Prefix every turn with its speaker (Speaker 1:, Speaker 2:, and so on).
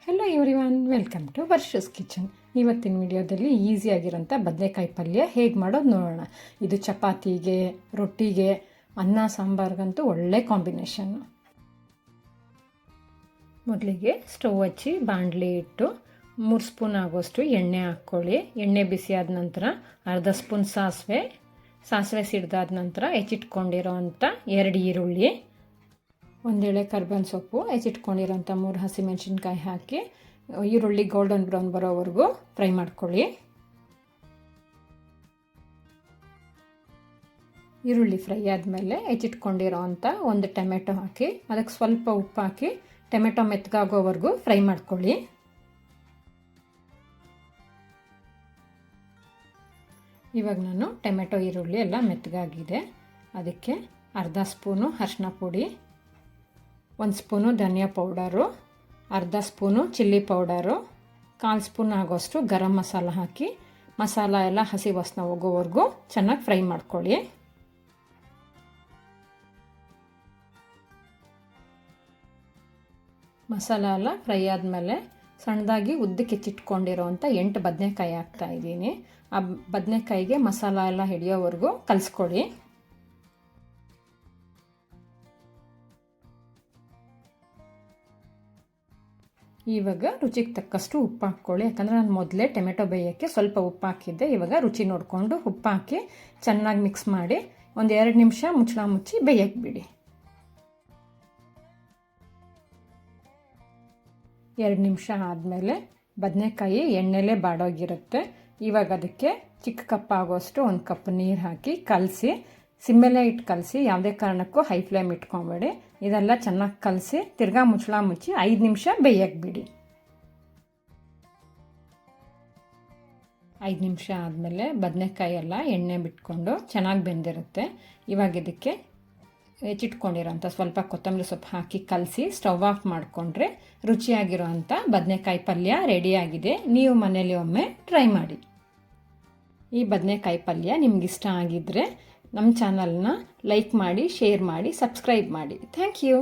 Speaker 1: Hello everyone, welcome to Varsha's kitchen. ಇವತ್ತಿನ ವಿಡಿಯೋದಲ್ಲಿ ಈಸಿಯಾಗಿರೋಂಥ ಬದನೆಕಾಯಿ ಪಲ್ಯ ಹೇಗೆ ಮಾಡೋದು ನೋಡೋಣ. ಇದು ಚಪಾತಿಗೆ, ರೊಟ್ಟಿಗೆ, ಅನ್ನ ಸಾಂಬಾರ್ಗಂತೂ ಒಳ್ಳೆ ಕಾಂಬಿನೇಷನ್ನು. ಮೊದಲಿಗೆ ಸ್ಟವ್ ಹಚ್ಚಿ ಬಾಣಲಿ ಇಟ್ಟು 3 ಸ್ಪೂನ್ ಆಗೋಷ್ಟು ಎಣ್ಣೆ ಹಾಕ್ಕೊಳ್ಳಿ. ಎಣ್ಣೆ ಬಿಸಿ ಆದ ನಂತರ ಅರ್ಧ ಸ್ಪೂನ್ ಸಾಸಿವೆ ಸಿಡ್ದಾದ ನಂತರ ಹೆಚ್ಚಿಟ್ಕೊಂಡಿರೋ ಅಂಥ 2 ಈರುಳ್ಳಿ, 1 ಎಳೆ ಕರ್ಬೇವಿನ ಸೊಪ್ಪು, ಹೆಚ್ಚಿಟ್ಕೊಂಡಿರೋಂಥ 3 ಹಸಿಮೆಣಸಿನ್ಕಾಯಿ ಹಾಕಿ ಈರುಳ್ಳಿ ಗೋಲ್ಡನ್ ಬ್ರೌನ್ ಬರೋವರೆಗೂ ಫ್ರೈ ಮಾಡ್ಕೊಳ್ಳಿ. ಈರುಳ್ಳಿ ಫ್ರೈ ಆದಮೇಲೆ ಹೆಚ್ಚಿಟ್ಕೊಂಡಿರೋ ಅಂಥ 1 ಟೊಮೆಟೊ ಹಾಕಿ ಅದಕ್ಕೆ ಸ್ವಲ್ಪ ಉಪ್ಪು ಹಾಕಿ ಟೊಮೆಟೊ ಮೆತ್ತಗಾಗೋವರೆಗೂ ಫ್ರೈ ಮಾಡ್ಕೊಳ್ಳಿ. ಇವಾಗ ನಾನು ಟೊಮೆಟೊ ಈರುಳ್ಳಿ ಎಲ್ಲ ಮೆತ್ತಗಾಗಿದೆ. ಅದಕ್ಕೆ ಅರ್ಧ ಸ್ಪೂನು ಅರಿಶಿನ ಪುಡಿ, 1 ಸ್ಪೂನು ಧನಿಯಾ ಪೌಡರು, ಅರ್ಧ ಸ್ಪೂನು ಚಿಲ್ಲಿ ಪೌಡರು, 1/4 ಸ್ಪೂನ್ ಆಗೋಷ್ಟು ಗರಂ ಮಸಾಲ ಹಾಕಿ ಮಸಾಲ ಎಲ್ಲ ಹಸಿ ವಾಸನೆ ಹೋಗೋವರೆಗೂ ಚೆನ್ನಾಗಿ ಫ್ರೈ ಮಾಡ್ಕೊಳ್ಳಿ. ಮಸಾಲ ಎಲ್ಲ ಫ್ರೈ ಆದಮೇಲೆ ಸಣ್ಣದಾಗಿ ಉದ್ದಕ್ಕೆ ಹೆಚ್ಚಿಟ್ಕೊಂಡಿರೋವಂಥ 8 ಬದನೆಕಾಯಿ ಹಾಕ್ತಾಯಿದ್ದೀನಿ. ಆ ಬದನೆಕಾಯಿಗೆ ಮಸಾಲ ಎಲ್ಲ ಹಿಡಿಯೋವರೆಗೂ ಕಲಿಸ್ಕೊಳ್ಳಿ. ಇವಾಗ ರುಚಿಗೆ ತಕ್ಕಷ್ಟು ಉಪ್ಪು ಹಾಕ್ಕೊಳ್ಳಿ. ಯಾಕಂದರೆ ನಾನು ಮೊದಲೇ ಟೊಮೆಟೊ ಬೇಯೋಕ್ಕೆ ಸ್ವಲ್ಪ ಉಪ್ಪು ಹಾಕಿದ್ದೆ. ಇವಾಗ ರುಚಿ ನೋಡಿಕೊಂಡು ಉಪ್ಪು ಹಾಕಿ ಚೆನ್ನಾಗಿ ಮಿಕ್ಸ್ ಮಾಡಿ 1-2 ನಿಮಿಷ ಮುಚ್ಚಳ ಮುಚ್ಚಿ ಬೇಯಕ್ಕೆ ಬಿಡಿ. 2 ನಿಮಿಷ ಆದಮೇಲೆ ಬದನೆಕಾಯಿ ಎಣ್ಣೆಲೇ ಬಾಡೋಗಿರುತ್ತೆ. ಇವಾಗ ಅದಕ್ಕೆ ಚಿಕ್ಕ ಕಪ್ ಆಗೋಷ್ಟು 1 ಕಪ್ ನೀರು ಹಾಕಿ ಕಲಸಿ, ಸಿಮ್ಮೆಲೆ ಇಟ್ಟು ಕಲಸಿ, ಯಾವುದೇ ಕಾರಣಕ್ಕೂ ಹೈ ಫ್ಲೇಮ್ ಇಟ್ಕೊಬೇಡಿ. ಇದೆಲ್ಲ ಚೆನ್ನಾಗಿ ಕಲಸಿ ತಿರ್ಗಾ ಮುಚ್ಚಳ ಮುಚ್ಚಿ 5 ನಿಮಿಷ ಬೇಯಕ್ಕೆ ಬಿಡಿ. 5 ನಿಮಿಷ ಆದಮೇಲೆ ಬದನೆಕಾಯಿ ಎಲ್ಲ ಎಣ್ಣೆ ಬಿಟ್ಕೊಂಡು ಚೆನ್ನಾಗಿ ಬೆಂದಿರುತ್ತೆ. ಇವಾಗ ಇದಕ್ಕೆ ಹೆಚ್ಚಿಟ್ಕೊಂಡಿರೋಂಥ ಸ್ವಲ್ಪ ಕೊತ್ತಂಬರಿ ಸೊಪ್ಪು ಹಾಕಿ ಕಲಸಿ ಸ್ಟವ್ ಆಫ್ ಮಾಡಿಕೊಂಡ್ರೆ ರುಚಿಯಾಗಿರೋಂಥ ಬದನೆಕಾಯಿ ಪಲ್ಯ ರೆಡಿಯಾಗಿದೆ. ನೀವು ಮನೇಲಿ ಒಮ್ಮೆ ಟ್ರೈ ಮಾಡಿ. ಈ ಬದನೆಕಾಯಿ ಪಲ್ಯ ನಿಮಗಿಷ್ಟ ಆಗಿದ್ದರೆ ನಮ್ಮ ಚಾನಲ್ನ ಲೈಕ್ ಮಾಡಿ, ಶೇರ್ ಮಾಡಿ, ಸಬ್ಸ್ಕ್ರೈಬ್ ಮಾಡಿ. Thank you.